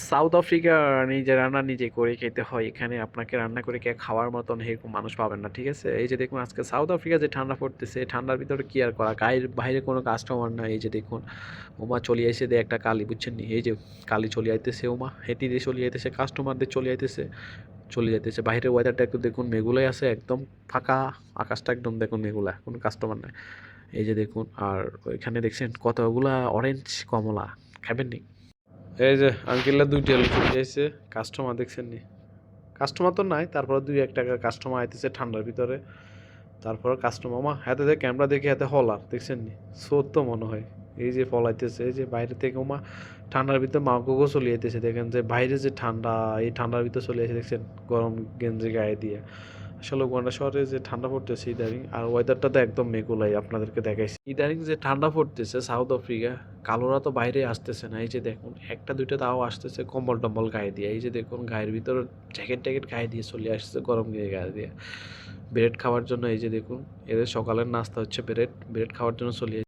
South Africa নিজে রান্না নিজে করে খেতে হয়। এখানে আপনাকে রান্না করে কে খাওয়ার মতন এরকম মানুষ পাবেন না, ঠিক আছে? এই যে দেখুন আজকে সাউথ আফ্রিকা যে ঠান্ডা পড়তেছে, এই ঠান্ডার ভিতরে কি আর করা, গায়ের বাইরে কোনো কাস্টমার নাই। এই যে দেখুন ওমা চলে আইছে দে একটা কালি, বুঝছেন নি? এই যে কালি চলে আইতেছে, ওমা হেঁটে দিয়ে চলে আইতেছে, কাস্টমারদের চলে আইতেছে, চলে যাইতেছে। বাইরের ওয়েদারটা একটু দেখুন, মেঘুলাই আছে, একদম ফাঁকা আকাশটা, একদম দেখুন মেঘুলা, কোনো কাস্টমার নাই। এই যে দেখুন, আর ওইখানে দেখছেন কতগুলা অরেঞ্জ কমলা, খাবেন নি? এই যে আঙ্কেলরা দুইটা আলু চলে আসছে, কাস্টমার দেখছেন নি? কাস্টমার তো নাই, তারপর দুই এক টাকার কাস্টমার আইতেছে ঠান্ডার ভিতরে। তারপর কাস্টমার মা হাতে দেখে ক্যামেরা দেখে হাতে হলার, দেখছেন নি? সত্য মনে হয়। এই যে ফলাইতেছে, এই যে বাইরে থেকে ওমা ঠান্ডার ভিতরে মাগুগো চলে যাইতেছে, দেখেন যে বাইরে যে ঠান্ডা, এই ঠান্ডার ভিতরে চলে আসে, দেখছেন গরম গেঞ্জি গায়ে দিয়ে। আসলে উগান্ডা শহরে যে ঠান্ডা পড়তেছে ইদানিং, আর ওয়েদারটা তো একদম মেঘলাই, আপনাদেরকে দেখাইছি ইদানিং যে ঠান্ডা পড়তেছে সাউথ আফ্রিকা। কালোরা তো বাইরে আসতেছে না, এই যে দেখুন একটা দুইটা তাও আসতেছে কম্বল টম্বল গায়ে দিয়ে। এই যে দেখুন গায়ের ভিতর জ্যাকেট ট্যাকেট গায়ে দিয়ে চলে আসছে, গরম গিয়ে গায়ে দিয়ে ব্রেড খাওয়ার জন্য। এই যে দেখুন এদের সকালের নাস্তা হচ্ছে ব্রেড, ব্রেড খাওয়ার জন্য চলে